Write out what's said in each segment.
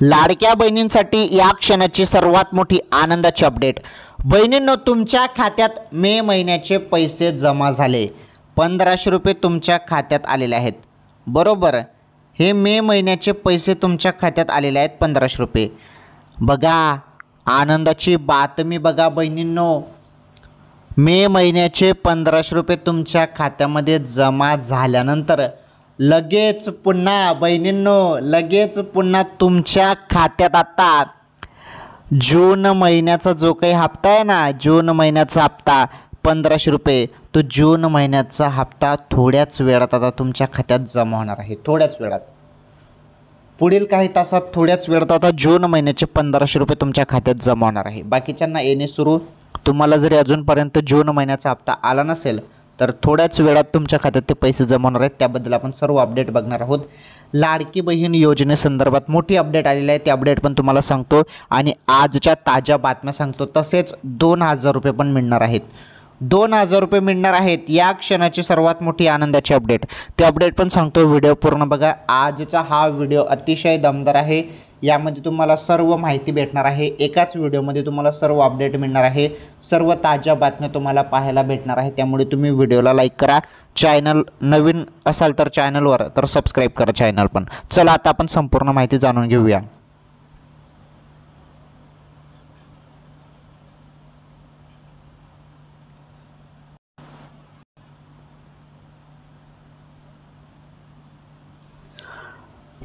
लाडक्या बहिणींसाठी या क्षणाची सर्वात मोठी आनंदाची अपडेट। बहिणींनो, तुमच्या खात्यात मे महिन्याचे पैसे जमा झाले। 1500 रुपये तुमच्या खात्यात आलेले आहेत, बरोबर। हे मे महिन्याचे पैसे तुमच्या खात्यात आलेले आहेत 1500 रुपये। बघा आनंदाची बातमी बघा बहिणींनो, मे महिन्याचे 1500 रुपये तुमच्या खात्यामध्ये जमा झाल्यानंतर लगेच पुन्हा बहिणींनो, लगेच पुन्हा तुमच्या खात्यात आता जून महिन्याचा जो काही हप्ता आहे ना, जून महिन्याचा हप्ता 1500 रुपये, तो जून महिन्याचा हप्ता थोड्याच वेळात आता तुमच्या खात्यात जमा होणार आहे। थोड्याच वेळात, पुढील काही तासात थोड्याच वेळात आता जून महिन्याचे 1500 रुपये तुमच्या खात्यात जमा होणार आहे। बाकीच्यांना येणे सुरू। तुम्हाला जरी अजूनपर्यंत जून महिन्याचा हप्ता आला नसेल तर थोड्याच वेळात तुमच्या खात्यात ते पैसे जमा होणार आहेत। त्याबद्दल आपण सर्व अपडेट बघणार आहोत। लाडकी बहीण योजनेसंदर्भात मोठी अपडेट आलेली आहे, ती अपडेट पण तुम्हाला सांगतो आणि आजच्या ताज्या बातम्या सांगतो। तसेच 2000 रुपये पण मिळणार आहेत, 2000 रुपये मिळणार आहेत। या क्षणाची सर्वात मोठी आनंदाची अपडेट, ते अपडेट पण सांगतो। व्हिडिओ पूर्ण बघा। आजचा हा व्हिडिओ अतिशय दमदार आहे। यामध्ये तुम्हाला सर्व माहिती भेटणार आहे। एकाच व्हिडिओमध्ये तुम्हाला सर्व अपडेट मिळणार आहे, सर्व ताज्या बातम्या तुम्हाला पाहायला भेटणार आहे। त्यामुळे तुम्ही व्हिडिओला लाईक करा, चॅनल नवीन असाल तर चॅनलवर तर सबस्क्राईब करा चॅनल पण। चला आता आपण संपूर्ण माहिती जाणून घेऊया।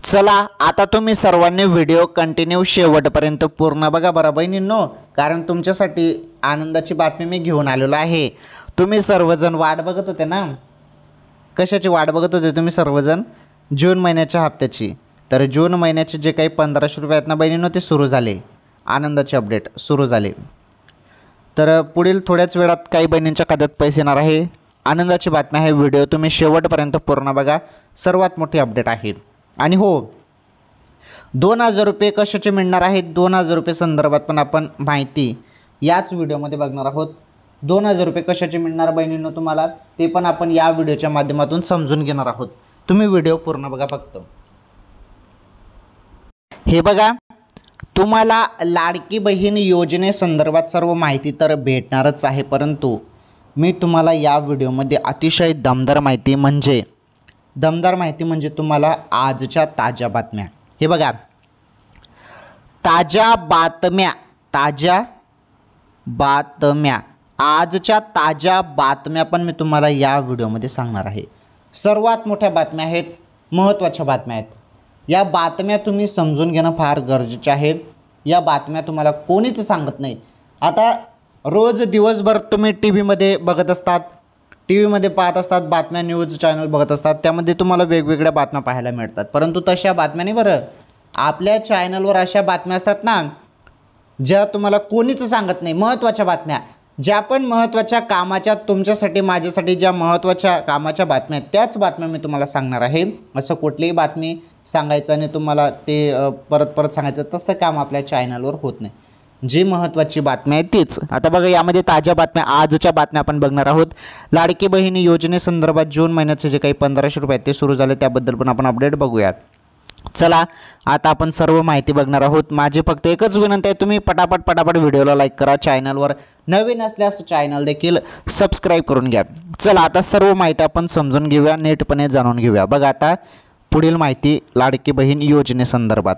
चला आता तुम्ही सर्वांनी व्हिडिओ कंटिन्यू शेवटपर्यंत पूर्ण बघा बरं बहिणींनो, कारण तुमच्यासाठी आनंदाची बातमी मी घेऊन आलेलो आहे। तुम्ही सर्वजण वाट बघत होते ना, कशाची वाट बघत होते तुम्ही सर्वजण? जून महिन्याच्या हप्त्याची। तर जून महिन्याचे जे काही 1500 रुपये आहेत ना बहिणींनो, ते सुरू झाले। आनंदाचे अपडेट सुरू झाले। तर पुढील थोड्याच वेळात काही बहिणींच्या खात्यात पैसे येणार आहे। आनंदाची बातमी आहे, व्हिडिओ तुम्ही शेवटपर्यंत पूर्ण बघा, सर्वात मोठी अपडेट आहे। आणि हो, 2000 रुपये कशाचे मिळणार आहेत, 2000 रुपये संदर्भात पण आपण माहिती याच व्हिडिओमध्ये बघणार आहोत। 2000 रुपये कशाचे मिळणार बहिणींनो तुम्हाला, ते पण आपण या व्हिडिओच्या माध्यमातून समजून घेणार आहोत। तुम्ही व्हिडिओ पूर्ण बघा फक्त। हे बघा, तुम्हाला लाडकी बहीण योजनेसंदर्भात सर्व माहिती तर भेटणारच आहे, परंतु मी तुम्हाला या व्हिडिओमध्ये अतिशय दमदार माहिती म्हणजे तुम्हाला आजच्या ताज्या बातम्या, हे बघा ताज्या बातम्या आजच्या ताज्या बातम्या पण मी तुम्हाला या व्हिडिओमध्ये सांगणार आहे। सर्वात मोठ्या बातम्या आहेत, महत्त्वाच्या बातम्या आहेत। या बातम्या तुम्ही समजून घेणं फार गरजेचे आहे। या बातम्या तुम्हाला कोणीच सांगत नाही। आता रोज दिवसभर तुम्ही टी व्हीमध्ये बघत असतात, टी व्हीमध्ये पाहत असतात बातम्या, न्यूज चॅनल बघत असतात, त्यामध्ये तुम्हाला वेगवेगळ्या बातम्या पाहायला मिळतात। परंतु तशा बातम्या नाही बरं, आपल्या चॅनलवर अशा बातम्या असतात ना ज्या तुम्हाला कोणीच सांगत नाही। महत्त्वाच्या बातम्या, ज्या पण महत्त्वाच्या कामाच्या, तुमच्यासाठी माझ्यासाठी ज्या महत्त्वाच्या कामाच्या बातम्या आहेत त्याच बातम्या मी तुम्हाला सांगणार आहे। असं कुठलीही बातमी सांगायचं आणि तुम्हाला ते परत परत सांगायचं, तसं काम आपल्या चॅनलवर होत नाही। जी महत्त्वाची बातमी आहे तीच। आता बघा, यामध्ये ताज्या बातम्या, आजच्या बातम्या आपण बघणार आहोत। लाडकी बहीण योजनेसंदर्भात जून महिन्याचे जे काही 1500 रुपये आहेत ते सुरू झाले, त्याबद्दल पण आपण अपडेट बघूया। चला आता आपण सर्व माहिती बघणार आहोत। माझी फक्त एकच विनंती आहे, तुम्ही पटापट व्हिडिओला लाईक करा, चॅनलवर नवीन असल्यास चॅनल देखील सबस्क्राईब करून घ्या। चला आता सर्व माहिती आपण समजून घेऊया, नीटपणे जाणून घेऊया। बघा आता पुढील माहिती लाडकी बहीण योजनेसंदर्भात।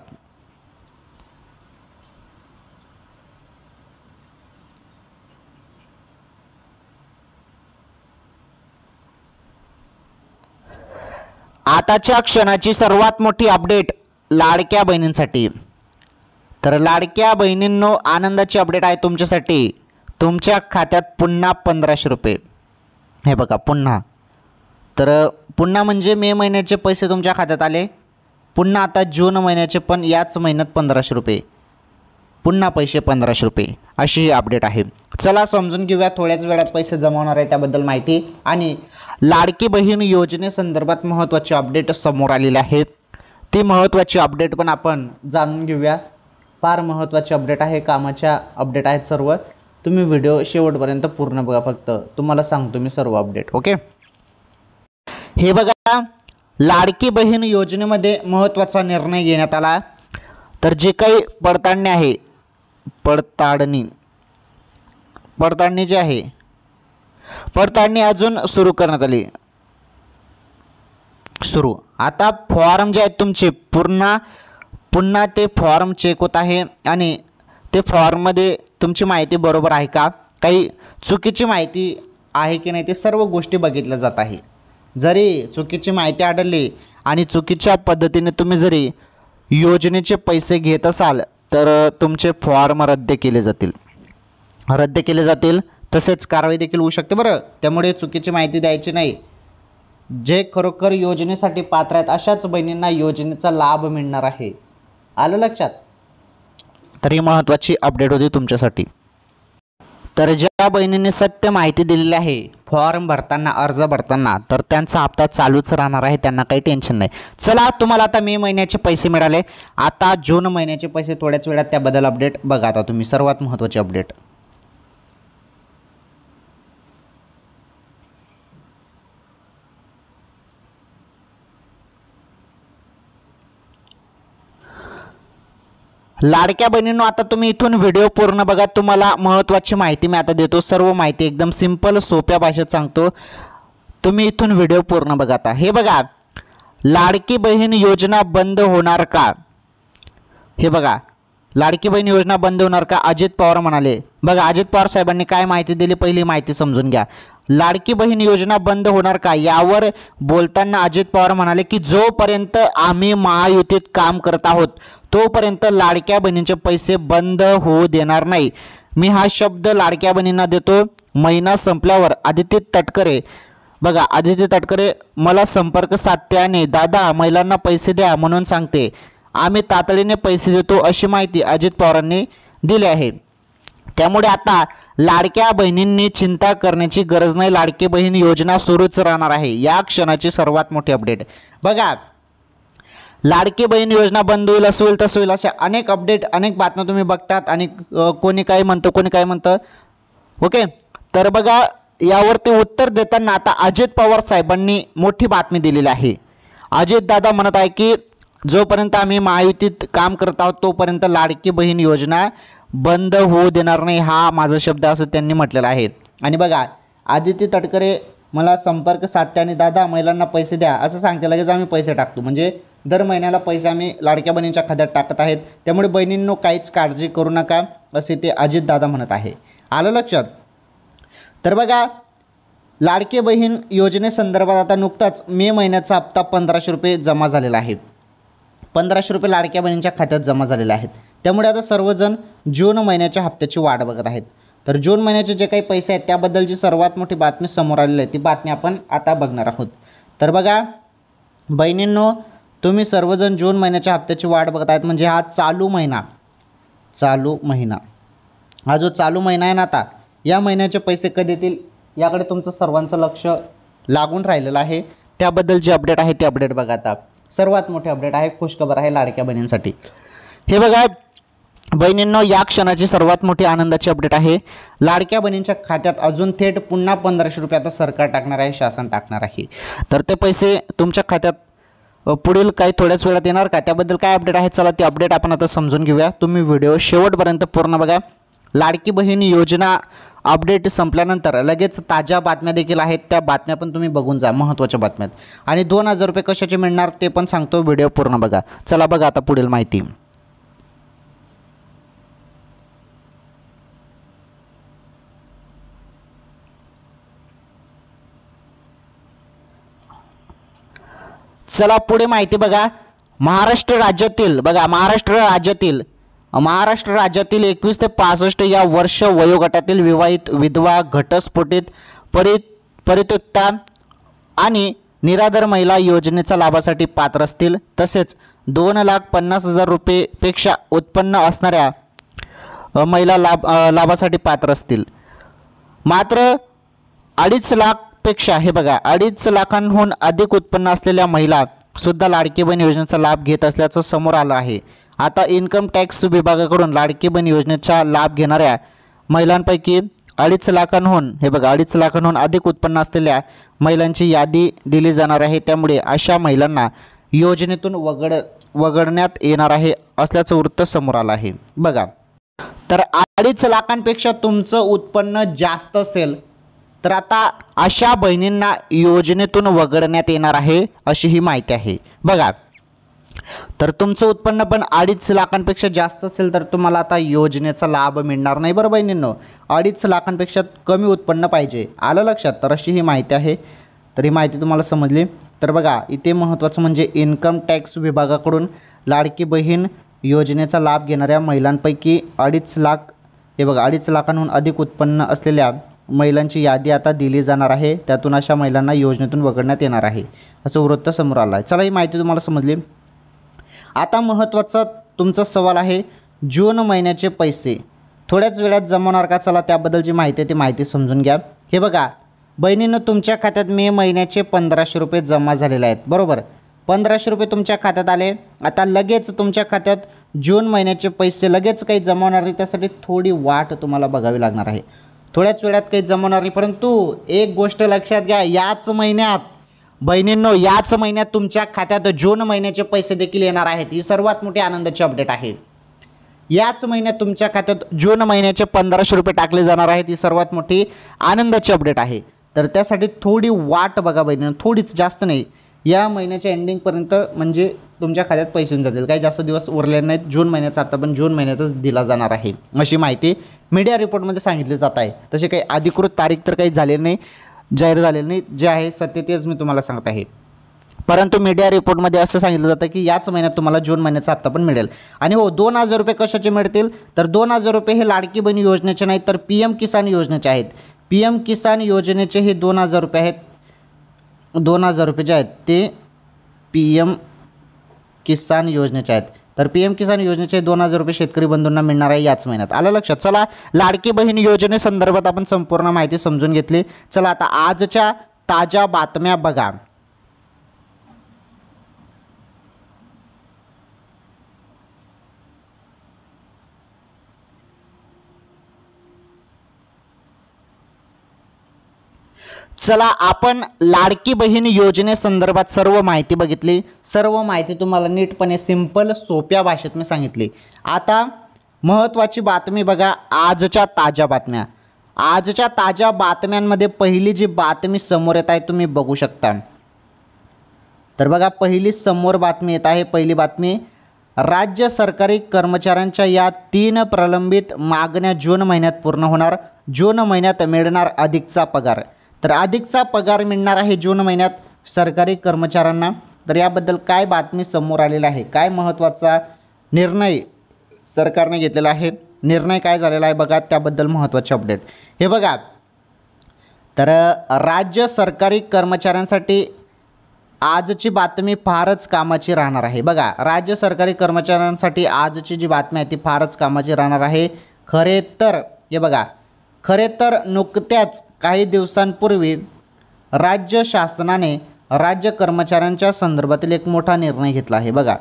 आताच्या क्षणाची सर्वात मोठी अपडेट लाडक्या बहिणींसाठी। तर लाडक्या बहिणींनो, आनंदाची अपडेट आहे तुमच्यासाठी। तुमच्या खात्यात पुन्हा 1500 रुपये, हे बघा पुन्हा। तर पुन्हा म्हणजे मे महिन्याचे पैसे तुमच्या खात्यात आले, पुन्हा आता जून महिन्याचे पण याच महिन्यात 1500 रुपये, पुन्हा पैसे 1500 रुपये, अशी ही अपडेट आहे। चला समजून घेऊया, थोड्याच वेळात पैसे जमा होणार आहे त्याबद्दल माहिती। आणि लाडकी बहीण योजनेसंदर्भात महत्त्वाची अपडेट समोर आलेली आहे, ती महत्त्वाची अपडेट पण आपण जाणून घेऊया। फार महत्त्वाची अपडेट आहे, कामाच्या अपडेट आहेत सर्व। तुम्ही व्हिडिओ शेवटपर्यंत पूर्ण बघा फक्त, तुम्हाला सांगतो मी सर्व अपडेट, ओके। हे बघा, लाडकी बहीण योजनेमध्ये महत्त्वाचा निर्णय घेण्यात आला। तर जे काही पडताळणी आहे, पडताळणी जी आहे, पडताळणी अजून सुरू करण्यात आली. आता फॉर्म जे आहेत तुमचे पुन्हा ते फॉर्म चेक होत आहे आणि ते फॉर्ममध्ये तुमची माहिती बरोबर आहे का, काही चुकीची माहिती आहे की नाही, ते सर्व गोष्टी बघितल्या जात आहे. जरी चुकीची माहिती आढळली आणि चुकीच्या पद्धतीने तुम्ही जरी योजनेचे पैसे घेत असाल तर तुमचे फॉर्म रद्द केले जातील. तसेच कारवाई देखील होऊ शकते बरं. त्यामुळे चुकीची माहिती द्यायची नाही. जे खरोखर योजनेसाठी पात्र आहेत अशाच बहिणींना योजनेचा लाभ मिळणार आहे. आलं लक्षात? तर ही महत्त्वाची अपडेट होती तुमच्यासाठी. तर ज्या बहिणींनी सत्य माहिती दिलेली आहे फॉर्म भरताना, अर्ज भरताना, तर त्यांचा हप्ता चालूच राहणार आहे, त्यांना काही टेन्शन नाही. चला, तुम्हाला आता मे महिन्याचे पैसे मिळाले. आता जून महिन्याचे पैसे थोड्याच वेळात, त्याबद्दल अपडेट बघा आता तुम्ही. सर्वात महत्त्वाची अपडेट. लाडक्या बहिणींनो, आता तुम्ही इथून व्हिडिओ पूर्ण बघा. तुम्हाला महत्त्वाची माहिती मी आता देतो. सर्व माहिती एकदम सिंपल सोप्या भाषेत सांगतो. तुम्ही इथून व्हिडिओ पूर्ण बघा. आता हे बघा, लाडकी बहीण योजना बंद होणार का? हे बघा, लाडकी बहीण योजना बंद होणार का? अजित पवार म्हणाले. बघा, अजित पवार साहेबांनी काय माहिती दिली, पहिली माहिती समजून घ्या. लाडकी बहीण योजना बंद होणार का यावर बोलताना अजित पवार म्हणाले की जोपर्यंत आम्ही महायुतीत काम करत आहोत तोपर्यंत लाडक्या बहिणींचे पैसे बंद होऊ देणार नाही. मी हा शब्द लाडक्या बहिणींना देतो. महिना संपल्यावर आदिती तटकरे, बघा, आदिती तटकरे मला संपर्क साधते आणि दादा महिलांना पैसे द्या म्हणून सांगते. आम्ही तातडीने पैसे देतो अशी माहिती अजित पवारांनी दिली आहे. त्यामुळे आता लाडक्या बहिणींनी चिंता करण्याची गरज नाही. लाडकी बहीण योजना सुरूच राहणार आहे. या क्षणाची सर्वात मोठी अपडेट. बघा, लाडकी बहीण योजना बंद होईल, असं होईल, तसं होईल, अशा अनेक अपडेट, अनेक बातम्या तुम्ही बघतात आणि कोणी काय म्हणतं. ओके, तर बघा, यावरती उत्तर देताना आता अजित पवार साहेबांनी मोठी बातमी दिलेली आहे. अजित दादा म्हणत आहे की जोपर्यंत आम्ही महायुतीत काम करत आहोत तोपर्यंत लाडकी बहीण योजना बंद होऊ देणार नाही, हा माझा शब्द असं त्यांनी म्हटलेला आहे. आणि बघा, आदिती तटकरे मला संपर्क साधते आणि दादा महिलांना पैसे द्या असं सांगते, लगेच आम्ही पैसे टाकतो. म्हणजे दर महिन्याला पैसे आम्ही लाडक्या बहिणींच्या खात्यात टाकत आहेत. त्यामुळे बहिणींनो काहीच काळजी करू नका असे ते अजित दादा म्हणत आहे. आलं लक्षात? तर बघा, लाडकी बहीण योजनेसंदर्भात आता नुकताच मे महिन्याचा हप्ता 1500 रुपये जमा झालेला आहे. 1500 रुपये लाडक्या बहिणींच्या खात्यात जमा झालेले आहेत. त्यामुळे आता सर्वजण जून महिन्याच्या हप्त्याची वाट बघत आहेत. तर जून महिन्याचे जे काही पैसे आहेत त्याबद्दलची सर्वात मोठी बातमी समोर आलेली आहे, ती बातमी आपण आता बघणार आहोत. तर बघा बहिणींनो, तुम्ही सर्वजण जून महिन्याच्या हप्त्याची वाट बघत आहेत. म्हणजे हा चालू महिना हा जो चालू महिना आहे ना, आता या महिन्याचे पैसे कधी येतील याकडे तुमचं सर्वांचं लक्ष लागून राहिलेलं आहे. त्याबद्दल जी अपडेट आहे ती अपडेट बघा. आता सर्वात मोठी अपडेट आहे, खुशखबर आहे लाडक्या बहिणींसाठी. हे बघा बहिणींनो, या क्षणाची सर्वात मोठी आनंदाची अपडेट आहे. लाडक्या बहिणींच्या खात्यात अजून थेट पुन्हा 1500 रुपये आता सरकार टाकणार आहे, शासन टाकणार आहे. तर ते पैसे तुमच्या खात्यात पुढील काही थोड्याच वेळात येणार का, त्याबद्दल काय अपडेट आहे, चला ती अपडेट आपण आता समजून घेऊया. तुम्ही व्हिडिओ शेवटपर्यंत पूर्ण बघा. लाडकी बहीण योजना अपडेट संपल्यानंतर लगेच ताज्या बातम्या देखील आहेत, त्या बातम्या पण तुम्ही बघून जा, महत्त्वाच्या बातम्यात. आणि 2000 रुपये कशाचे मिळणार ते पण सांगतो, व्हिडिओ पूर्ण बघा. चला बघा आता पुढील माहिती. चला पुढे माहिती बघा. महाराष्ट्र राज्यातील 21 ते 65 या वर्ष वयोगटातील विवाहित, विधवा, घटस्फोटित, परित्यक्ता आणि निराधार महिला योजनेच्या लाभासाठी पात्र असतील. तसेच 2,50,000 रुपयेपेक्षा उत्पन्न असणाऱ्या महिला लाभासाठी पात्र असतील. मात्र 2.5 लाखपेक्षा, हे बघा, 2.5 लाखांहून अधिक उत्पन्न असलेल्या महिला सुद्धा लाडकी बहीण योजनेचा लाभ घेत असल्याचं समोर आलं आहे. आता इन्कम टॅक्स विभागाकडून लाडकी बहीण योजनेचा लाभ घेणाऱ्या महिलांपैकी 2.5 लाखांहून, हे बघा, 2.5 लाखांहून अधिक उत्पन्न असलेल्या महिलांची यादी दिली जाणार आहे. त्यामुळे अशा महिलांना योजनेतून वगळण्यात येणार आहे असल्याचं वृत्त समोर आलं आहे. बघा, तर 2.5 लाखांपेक्षा तुमचं उत्पन्न जास्त असेल तर आता अशा बहिणींना योजनेतून वगळण्यात येणार आहे अशी ही माहिती आहे. बघा, तर तुमचं उत्पन्न पण 2.5 लाखांपेक्षा जास्त असेल तर तुम्हाला आता योजनेचा लाभ मिळणार नाही बरं बहिणींनो. 2.5 लाखांपेक्षा कमी उत्पन्न पाहिजे, आलं लक्षात. तर अशी ही माहिती आहे. तर ही माहिती तुम्हाला समजली. तर बघा, इथे महत्त्वाचं म्हणजे इन्कम टॅक्स विभागाकडून लाडकी बहीण योजनेचा लाभ घेणाऱ्या महिलांपैकी 2.5 लाख, हे बघा 2.5 लाखांहून अधिक उत्पन्न असलेल्या महिलांची यादी आता दिली जाणार आहे. त्यातून अशा महिलांना योजनेतून वगळण्यात येणार आहे असं वृत्त समोर आलं आहे. चला, ही माहिती तुम्हाला समजली. आता महत्त्वाचा तुमचा सवाल आहे, जून महिन्याचे पैसे थोड्याच वेळात जमवणार का? चला, त्याबद्दलची माहिती आहे ती माहिती समजून घ्या. हे बघा बहिणींनो, तुमच्या खात्यात मे महिन्याचे 1500 रुपये जमा झालेले आहेत, बरोबर. 1500 रुपये तुमच्या खात्यात आले. आता लगेच तुमच्या खात्यात जून महिन्याचे पैसे लगेच काही जमवणार नाही, त्यासाठी थोडी वाट तुम्हाला बघावी लागणार आहे. थोड्याच वेळात काही जमवणार नाही, परंतु एक गोष्ट लक्षात घ्या, याच महिन्यात बहिणींनो, याच महिन्यात तुमच्या खात्यात जून महिन्याचे पैसे देखील येणार आहेत. ही सर्वात मोठी आनंदाची अपडेट आहे. याच महिन्यात तुमच्या खात्यात जून महिन्याचे 1500 रुपये टाकले जाणार आहेत. ही सर्वात मोठी आनंदाची अपडेट आहे. तर त्यासाठी थोडी वाट बघा बहिणींनो, थोडीच, जास्त नाही. या महिन्याच्या एंडिंगपर्यंत म्हणजे तुमच्या खात्यात पैसे येऊन जातील. काही जास्त दिवस उरले नाहीत. जून महिन्याचा हप्ता पण जून महिन्यातच दिला जाणार आहे अशी माहिती मीडिया रिपोर्टमध्ये सांगितली जात आहे. तशी काही अधिकृत तारीख तर काही झालेली नाही, जाहीर झालेलं नाही. जे आहे सत्य तेच मी तुम्हाला सांगत आहे. परंतु मीडिया रिपोर्टमध्ये असं सांगितलं जातं की याच महिन्यात तुम्हाला जून महिन्याचा हप्ता पण मिळेल. आणि हो, 2000 रुपये कशाचे मिळतील? तर 2000 रुपये हे लाडकी बहीण योजनेचे नाहीत, तर PM किसान योजनेचे आहेत. PM किसान योजनेचे हे 2000 रुपये आहेत. 2000 रुपये जे आहेत ते PM किसान योजनेचे आहेत. तर PM किसान योजनेचे 2000 रुपये शेतकरी बंधूंना मिळणार आहे याच महिन्यात, आलं लक्षात. चला, लाडकी बहीण योजनेसंदर्भात आपण संपूर्ण माहिती समजून घेतली. चला, आता आजच्या ताज्या बातम्या बघा. चला, आपण लाडकी बहीण योजनेसंदर्भात सर्व माहिती बघितली. सर्व माहिती तुम्हाला नीटपणे सिंपल सोप्या भाषेत मी सांगितली. आता महत्त्वाची बातमी बघा, आजच्या ताज्या बातम्या. आजच्या ताज्या बातम्यांमध्ये पहिली जी बातमी समोर येत आहे तुम्ही बघू शकता. तर बघा, पहिली समोर बातमी येत आहे. पहिली बातमी, राज्य सरकारी कर्मचाऱ्यांच्या या 3 प्रलंबित मागण्या जून महिन्यात पूर्ण होणार. जून महिन्यात मिळणार अधिकचा पगार. तर अधिकचा पगार मिळणार आहे जून महिन्यात सरकारी कर्मचाऱ्यांना. तर याबद्दल काय बातमी समोर आलेला आहे, काय महत्त्वाचा निर्णय सरकारने घेतलेला आहे, निर्णय काय झालेला आहे बघा, त्याबद्दल महत्त्वाचे अपडेट. हे बघा, तर राज्य सरकारी कर्मचाऱ्यांसाठी आजची बातमी फारच कामाची राहणार आहे. बघा, राज्य सरकारी कर्मचाऱ्यांसाठी आजची जी बातमी आहे ती फारच कामाची राहणार आहे. खरे तर हे बघा, खरे तर नुकत्याच काही दिवसांपूर्वी राज्य शासनाने राज्य कर्मचाऱ्यांच्या संदर्भातील एक मोठा निर्णय घेतला आहे. बघा,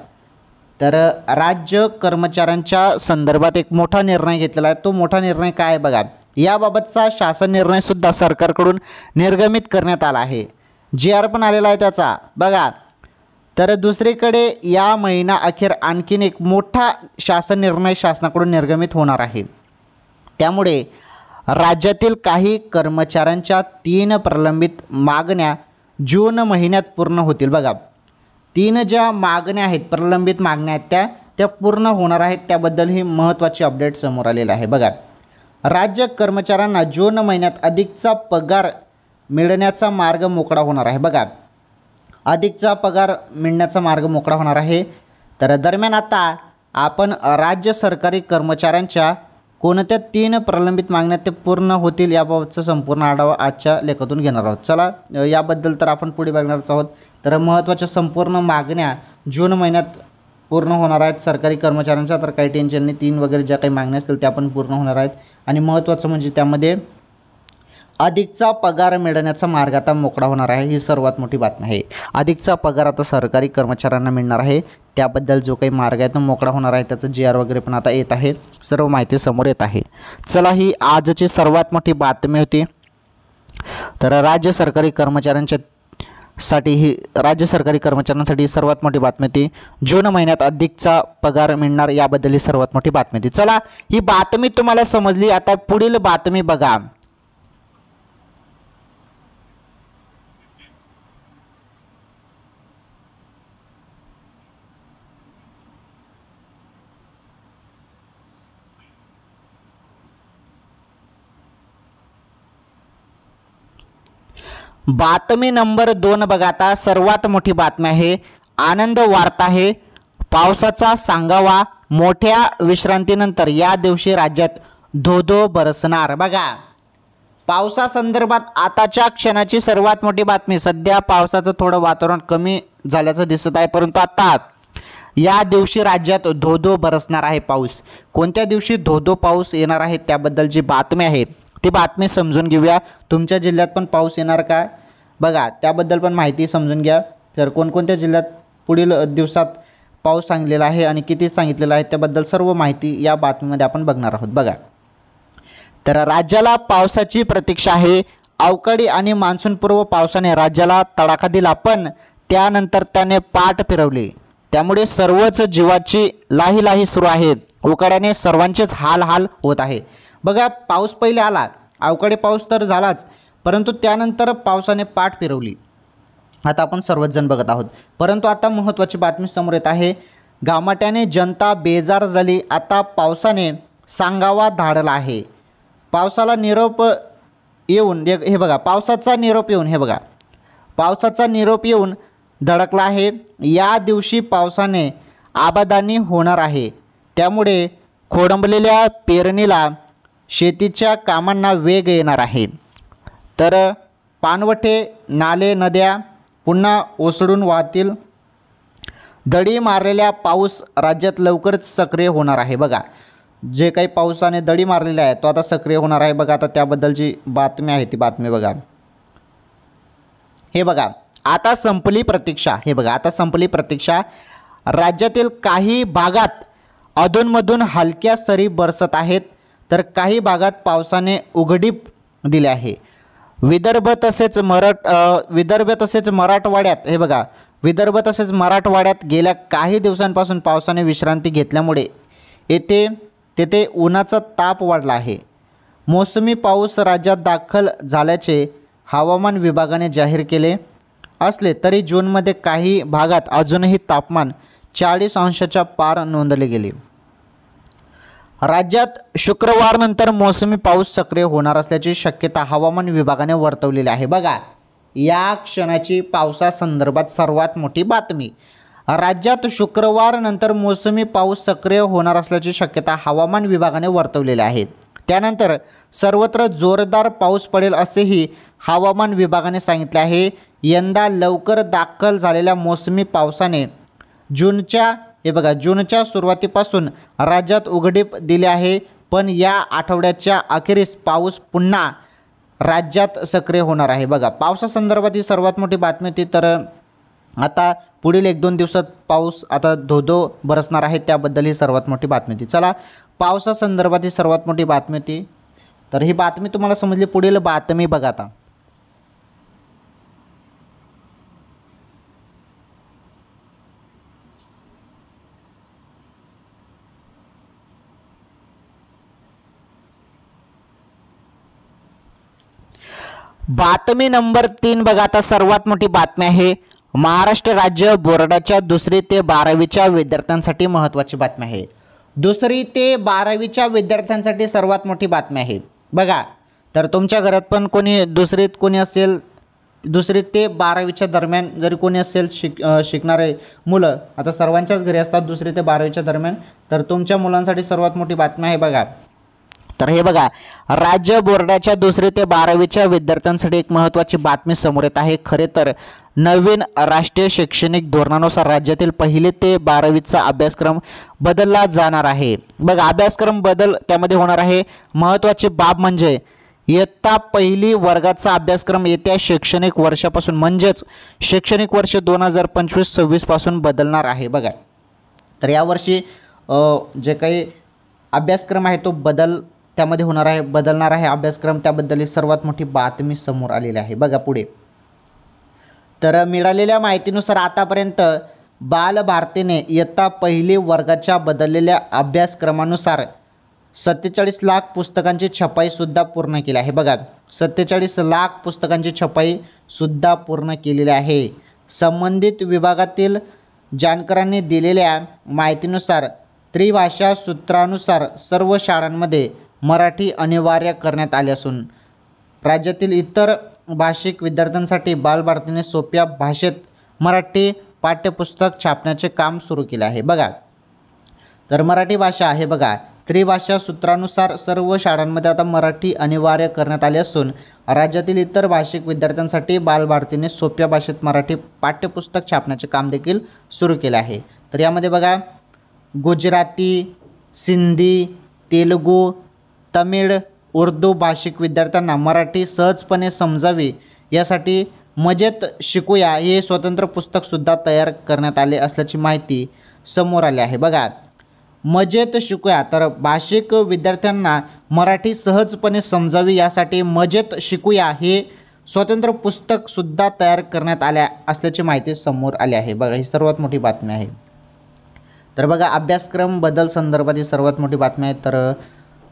तर राज्य कर्मचाऱ्यांच्या संदर्भात एक मोठा निर्णय घेतलेला आहे. तो मोठा निर्णय काय आहे बघा, याबाबतचा शासन निर्णयसुद्धा सरकारकडून निर्गमित करण्यात आला आहे. GR पण आलेला आहे त्याचा. बघा, तर दुसरीकडे या महिना अखेर आणखीन एक मोठा शासन निर्णय शासनाकडून निर्गमित होणार आहे. त्यामुळे राज्यातील काही कर्मचाऱ्यांच्या 3 प्रलंबित मागण्या जून महिन्यात पूर्ण होतील. बघा, 3 ज्या मागण्या आहेत, प्रलंबित मागण्या आहेत, त्या पूर्ण होणार आहेत. त्याबद्दल ही महत्त्वाची अपडेट समोर आलेली आहे. बघा, राज्य कर्मचाऱ्यांना जून महिन्यात अधिकचा पगार मिळण्याचा मार्ग मोकळा होणार आहे. बघा, अधिकचा पगार मिळण्याचा मार्ग मोकळा होणार आहे. तर दरम्यान आता आपण राज्य सरकारी कर्मचाऱ्यांच्या कोणत्या 3 प्रलंबित मागण्या ते पूर्ण होतील याबाबतचा संपूर्ण आढावा आजच्या लेखातून घेणार आहोत. चला, याबद्दल तर आपण पुढे बघणारच आहोत. तर महत्त्वाच्या संपूर्ण मागण्या जून महिन्यात पूर्ण होणार आहेत सरकारी कर्मचाऱ्यांच्या. तर काही टेन्शन नाही, 3 वगैरे ज्या काही मागण्या असतील त्या पण पूर्ण होणार आहेत. आणि महत्त्वाचं म्हणजे त्यामध्ये अधिकचा पगार मिळण्याचा मार्ग आता मोकळा होणार आहे. ही सर्वात मोठी बातमी आहे. अधिकचा पगार आता सरकारी कर्मचाऱ्यांना मिळणार आहे. त्याबद्दल जो काही मार्ग आहे तो मोकळा होणार आहे. त्याचं GR वगैरे पण आता येत आहे. सर्व माहिती समोर येत आहे. चला, ही आजची सर्वात मोठी बातमी होती. तर राज्य सरकारी कर्मचाऱ्यांच्या साठी ही राज्य सरकारी कर्मचाऱ्यांसाठी ही सर्वात मोठी बातमी ती जून महिन्यात अधिकचा पगार मिळणार याबद्दल ही सर्वात मोठी बातमी ती. चला ही बातमी तुम्हाला समजली. आता पुढील बातमी बघा. बातमी नंबर 2 बघा. आता सर्वात मोठी बातमी आहे, आनंद वार्ता आहे. पावसाचा सांगावा, मोठ्या विश्रांतीनंतर या दिवशी राज्यात धो-धो बरसणार. बघा पावसासंदर्भात आताच्या क्षणाची सर्वात मोठी बातमी. सध्या पावसाचं थोडं वातावरण कमी झाल्याचं दिसत आहे, परंतु आता या दिवशी राज्यात धो-धो बरसणार आहे पाऊस. कोणत्या दिवशी धो-धो पाऊस येणार आहे त्याबद्दलची बातमी आहे, ती बातमी समजून घेऊया. तुमच्या जिल्ह्यात पण पाऊस येणार का बघा, त्याबद्दल पण माहिती समजून घ्या. तर कोणकोणत्या जिल्ह्यात पुढील दिवसात पाऊस सांगलेला आहे आणि किती सांगितलेला आहे त्याबद्दल सर्व माहिती या बातमीमध्ये आपण बघणार आहोत. बघा तर राज्याला पावसाची प्रतीक्षा आहे. अवकाळी आणि मान्सूनपूर्व पावसाने राज्याला तडाखा दिला, पण त्यानंतर त्याने पाठ फिरवली. त्यामुळे सर्वच जीवाची लाही सुरू आहे. उकाड्याने सर्वांचेच हाल होत आहे. बघा पाऊस पहिले आला, अवकाळी पाऊस तर झालाच, परंतु त्यानंतर पावसाने पाठ फिरवली. आता आपण सर्वच जण बघत आहोत. परंतु आता महत्त्वाची बातमी समोर येत आहे. घामाट्याने जनता बेजार झाली, आता पावसाने सांगावा धाडला आहे. पावसाला निरोप येऊन हे बघा, पावसाचा निरोप येऊन हे बघा, पावसाचा निरोप येऊन धडकला आहे. या दिवशी पावसाने आबादानी होणार आहे. त्यामुळे खोडंबलेल्या पेरणीला, शेतीच्या कामांना वेग येणार आहे. तर पाणवठे, नाले, नद्या पुन्हा ओसडून वाहतील. दडी मारलेल्या पाऊस राज्यात लवकरच सक्रिय होणार आहे. बघा जे काही पावसाने दडी मारलेला आहे तो आता सक्रिय होणार आहे. बघा आता त्याबद्दलची बातमी आहे, ती बातमी बघा. हे बघा आता संपली प्रतीक्षा. हे बघा आता संपली प्रतीक्षा. राज्यातील काही भागात अधूनमधून हलक्या सरी बरसत आहेत, तर काही भागात पावसाने उघडीप दिली आहे. विदर्भ तसेच मराठवाड्यात हे बघा, विदर्भ तसेच मराठवाड्यात गेल्या काही दिवसांपासून पावसाने विश्रांती घेतल्यामुळे तेथे उन्हाचा ताप वाढला आहे. मोसमी पाऊस राज्यात दाखल झाल्याचे हवामान विभागाने जाहीर केले असले तरी जूनमध्ये काही भागात अजूनही तापमान 40 अंशाच्या पार नोंदले गेले. राज्यात शुक्रवारनंतर मोसमी पाऊस सक्रिय होणार असल्याची शक्यता हवामान विभागाने वर्तवलेली आहे. बघा या क्षणाची पावसासंदर्भात सर्वात मोठी बातमी. राज्यात शुक्रवारनंतर मोसमी पाऊस सक्रिय होणार असल्याची शक्यता हवामान विभागाने वर्तवलेली आहे. त्यानंतर सर्वत्र जोरदार पाऊस पडेल असेही हवामान विभागाने सांगितले आहे. यंदा लवकर दाखल झालेल्या मोसमी पावसाने जूनच्या सुरुवातीपासून राज्यात उघडीप दिली आहे, पण या आठवड्याच्या अखेरीस पाऊस पुन्हा राज्यात सक्रिय होणार आहे. बघा पावसासंदर्भात ही सर्वात मोठी बातमी होती. तर आता पुढील 1-2 दिवसात पाऊस आता धो-धो बरसणार आहे, त्याबद्दल ही सर्वात मोठी बातमी होती. चला पावसासंदर्भात ही सर्वात मोठी बातमी होती. तर ही बातमी तुम्हाला समजली. पुढील बातमी बघा आता. बातमी नंबर 3 बघा. आता सर्वात मोठी बातमी आहे. महाराष्ट्र राज्य बोर्डाच्या 2री ते 12वीच्या विद्यार्थ्यांसाठी महत्त्वाची बातमी आहे. 2री ते 12वीच्या विद्यार्थ्यांसाठी सर्वात मोठी बातमी आहे. बघा तर तुमच्या घरात पण कोणी दुसरीत कोणी असेल, 2री ते 12वीच्या दरम्यान जरी कोणी असेल शिकणारे मुलं, आता सर्वांच्याच घरी असतात 2री ते 12वीच्या दरम्यान, तर तुमच्या मुलांसाठी सर्वात मोठी बातमी आहे. बघा तर हे बघा राज्य बोर्डाच्या 2री ते 12वीच्या विद्यार्थ्यांसाठी एक महत्त्वाची बातमी समोर येत आहे. खरे तर नवीन राष्ट्रीय शैक्षणिक धोरणानुसार राज्यातील 1ली ते 12वीचा अभ्यासक्रम बदलला जाणार आहे. बघा अभ्यासक्रम बदल त्यामध्ये होणार आहे. महत्त्वाची बाब म्हणजे इयत्ता 1ली वर्गाचा अभ्यासक्रम येत्या शैक्षणिक वर्षापासून म्हणजेच शैक्षणिक वर्ष 2025-26 पासून बदलणार आहे. बघा तर यावर्षी जे काही अभ्यासक्रम आहे तो त्यामध्ये बदलणार आहे अभ्यासक्रम, त्याबद्दल सर्वात मोठी बातमी समोर आलेली आहे. बघा पुढे तर मिळालेल्या माहितीनुसार आतापर्यंत बालभारतीने इयत्ता पहिली वर्गाच्या बदललेल्या अभ्यासक्रमानुसार 47 लाख पुस्तकांची छपाईसुद्धा पूर्ण केली आहे. बघा, 47 लाख पुस्तकांची छपाईसुद्धा पूर्ण केलेली आहे. संबंधित विभागातील जानकरांनी दिलेल्या माहितीनुसार त्रिभाषा सूत्रानुसार सर्व शाळांमध्ये मराठी अनिवार्य करण्यात आले असून राज्यातील इतर भाषिक विद्यार्थ्यांसाठी बालभारतीने सोप्या भाषेत मराठी पाठ्यपुस्तक छापण्याचे काम सुरू केले आहे. बघा, तर मराठी भाषा आहे बघा, त्रिभाषा सूत्रानुसार सर्व शाळांमध्ये आता मराठी अनिवार्य करण्यात आले असून राज्यातील इतर भाषिक विद्यार्थ्यांसाठी बालभारतीने सोप्या भाषेत मराठी पाठ्यपुस्तक छापण्याचे काम देखील सुरू केले आहे. तर यामध्ये बघा, गुजराती, सिंधी, तेलुगू, तमिळ, उर्दू भाषिक विद्यार्थ्यांना मराठी सहजपणे समजावी यासाठी मजेत शिकूया हे स्वतंत्र पुस्तकसुद्धा तयार करण्यात आले असल्याची माहिती समोर आली आहे. बघा, मजेत शिकूया, तर भाषिक विद्यार्थ्यांना मराठी सहजपणे समजावी यासाठी मजेत शिकूया हे स्वतंत्र पुस्तकसुद्धा तयार करण्यात आल्या असल्याची माहिती समोर आली आहे. बघा, ही सर्वात मोठी बातमी आहे. तर बघा, अभ्यासक्रम बदल संदर्भात ही सर्वात मोठी बातमी आहे. तर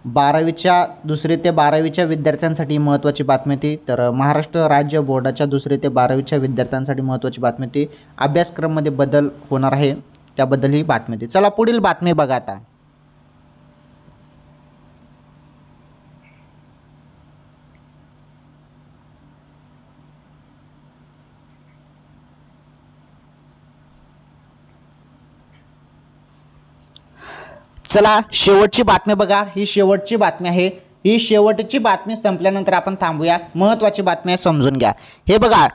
2री ते 12वीच्या विद्यार्थ्यांसाठी महत्त्वाची बातमी ती. तर महाराष्ट्र राज्य बोर्डाच्या 2री ते 12वीच्या विद्यार्थ्यांसाठी महत्त्वाची बातमी ती. अभ्यासक्रममध्ये बदल होणार आहे त्याबद्दल ही बातमी ती. चला पुढील बातमी बघा आता. चला शेवटची बातमी बघा, ही शेवटची बातमी आहे. ही शेवटची बातमी संपल्यानंतर आपण थांबूया. महत्त्वाची बातमी आहे, समजून घ्या. हे बघा,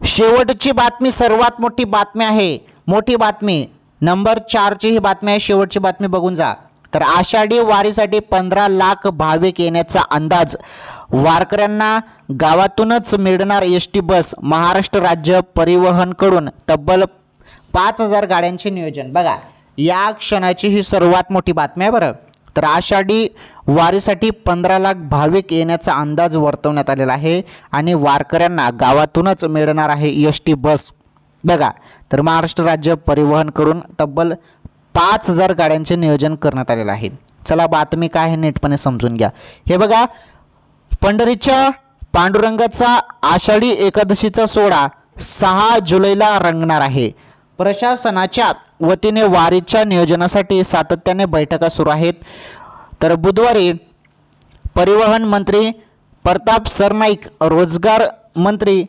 शेवटची बातमी सर्वात मोठी बातमी आहे. मोठी बातमी नंबर 4ची ही बातमी आहे. शेवटची बातमी बघून जा. तर आषाढी वारीसाठी 15 लाख भाविक येण्याचा अंदाज. वारकऱ्यांना गावातूनच मिळणार एसटी बस. महाराष्ट्र राज्य परिवहनकडून तब्बल 5000 गाड्यांचे नियोजन. बघा, या क्षणाची ही सर्वात मोठी बातमी आहे बरं. तर आषाढी वारीसाठी 15 लाख भाविक येण्याचा अंदाज वर्तवण्यात आलेला आहे आणि वारकऱ्यांना गावातूनच मिळणार आहे एसटी बस. बघा, तर महाराष्ट्र राज्य परिवहनकडून तब्बल 5000 गाड्यांचे नियोजन करण्यात आलेलं आहे. चला बातमी काय आहे नीटपणे समजून घ्या. हे बघा, पंढरीच्या पांडुरंगाचा आषाढी एकादशीचा सोहळा 6 जुलैला रंगणार आहे. प्रशासनाच्या वतीने वारीच्या नियोजनासाठी सातत्याने बैठका सुरू आहेत. तर बुधवारी परिवहन मंत्री प्रताप सरनाईक, रोजगार मंत्री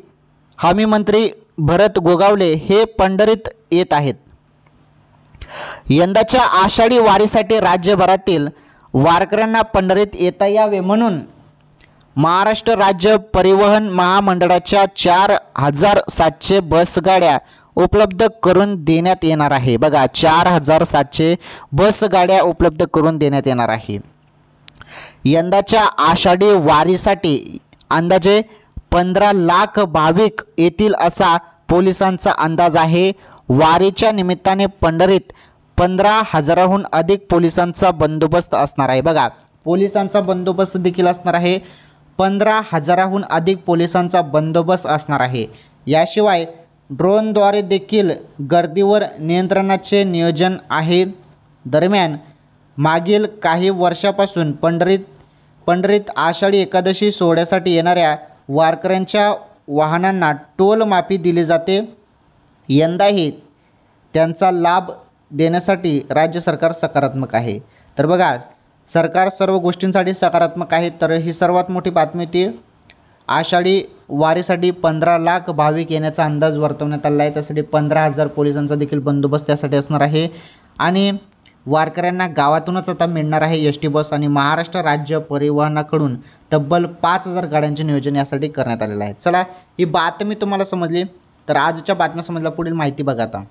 हमी मंत्री भरत गोगावले हे पंढरीत येत आहेत. यंदाच्या आषाढी वारीसाठी राज्यभरातील वारकऱ्यांना पंढरीत येता यावे म्हणून महाराष्ट्र राज्य परिवहन महामंडळाच्या 4700 बसगाड्या उपलब्ध करून देण्यात येणार आहे. बघा, 4700 बसगाड्या उपलब्ध करून देण्यात येणार आहे. यंदाच्या आषाढी वारीसाठी अंदाजे 15 लाख भाविक येतील असा पोलिसांचा अंदाज आहे. वारीच्या निमित्ताने पंढरीत 15,000हून अधिक पोलिसांचा बंदोबस्त असणार आहे. बघा, पोलिसांचा बंदोबस्त देखील असणार आहे. 15,000हून अधिक पोलिसांचा बंदोबस्त असणार आहे. याशिवाय ड्रोनद्वारे देखील गर्दीवर नियंत्रणाचे नियोजन आहे. दरम्यान मागील काही वर्षापासून पंढरीत आषाढी एकादशी सोहळ्यासाठी येणाऱ्या वारकऱ्यांच्या वाहनांना टोल माफी दिली जाते. यंदाही त्यांचा लाभ देण्यासाठी राज्य सरकार सकारात्मक आहे. तर बघा, सरकार सर्व गोष्टींसाठी सकारात्मक आहे. तर ही सर्वात मोठी बातमी ती. आषाढी वारीसाठी 15 लाख भाविक येण्याचा अंदाज वर्तवण्यात आला आहे. त्यासाठी 15,000 पोलिसांचा देखील बंदोबस्त त्यासाठी असणार आहे आणि वारकऱ्यांना गावातूनच आता मिळणार आहे एसटी बस आणि महाराष्ट्र राज्य परिवहनाकडून तब्बल 5000 गाड्यांचे नियोजन यासाठी करण्यात आलेलं आहे. चला, ही बातमी तुम्हाला समजली. तर आजच्या बातम्या समजल्या. पुढील माहिती बघा आता.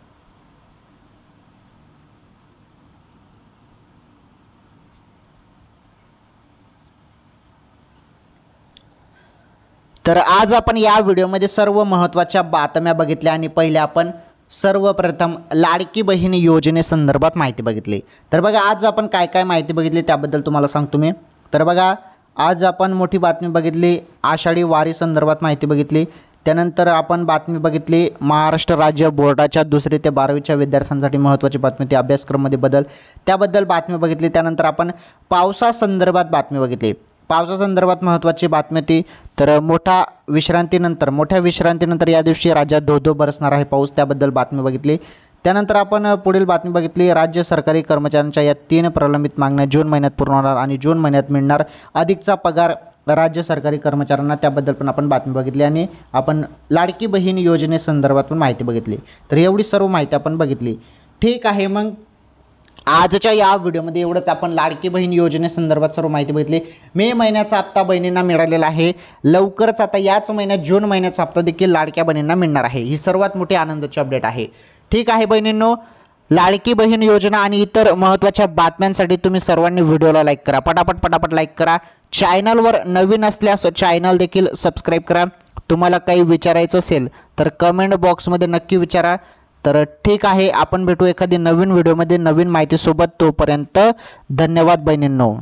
तर आज आपण या व्हिडिओमध्ये सर्व महत्त्वाच्या बातम्या बघितल्या आणि पहिले आपण सर्वप्रथम लाडकी बहीण योजनेसंदर्भात माहिती बघितली. तर बघा, आज आपण काय काय माहिती बघितली त्याबद्दल तुम्हाला सांगतो मी. तर बघा, आज आपण मोठी बातमी बघितली, आषाढी वारी संदर्भात माहिती बघितली. त्यानंतर आपण बातमी बघितली महाराष्ट्र राज्य बोर्डाच्या 2री ते 12वीच्या विद्यार्थ्यांसाठी महत्त्वाची बातमी ती अभ्यासक्रमामध्ये बदल त्याबद्दल बातमी बघितली। त्यानंतर आपण पावसासंदर्भात बातमी बघितली। पावसासंदर्भात महत्त्वाची बातमी ती तर मोठ्या विश्रांतीनंतर या दिवशी राज्यात धो बरसणार आहे पाऊस त्याबद्दल बातमी बघितली। त्यानंतर आपण पुढील बातमी बघितली राज्य सरकारी कर्मचाऱ्यांच्या या 3 प्रलंबित मागण्या जून महिन्यात पूर्ण होणार आणि जून महिन्यात मिळणार अधिकचा पगार राज्य सरकारी कर्मचाऱ्यांना त्याबद्दल पण आपण बातमी बघितली आणि आपण लाडकी बहीण योजनेसंदर्भात पण माहिती बघितली। तर एवढी सर्व माहिती आपण बघितली। ठीक आहे, मग आजच्या या व्हिडिओमध्ये एवढंच आपण लाडकी बहीण योजनेसंदर्भात सर्व माहिती बघितली। मे महिन्याचा हप्ता बहिणींना मिळालेला आहे। लवकरच आता याच महिन्यात जून महिन्याचा हप्ता देखील लाडक्या बहिणींना मिळणार आहे। ही सर्वात मोठी आनंदाची अपडेट आहे। ठीक आहे बहिणींनो, लाडकी बहीण योजना आणि इतर महत्त्वाच्या बातम्यांसाठी तुम्ही सर्वांनी व्हिडिओला लाईक करा, पटापट लाईक करा। चॅनलवर नवीन असल्यास चॅनल देखील सबस्क्राईब करा। तुम्हाला काही विचारायचं असेल तर कमेंट बॉक्समध्ये नक्की विचारा। तर ठीक आहे, आपण भेटू एखादी नवीन व्हिडिओमध्ये नवीन माहितीसोबत। तोपर्यंत धन्यवाद बहिणींनो।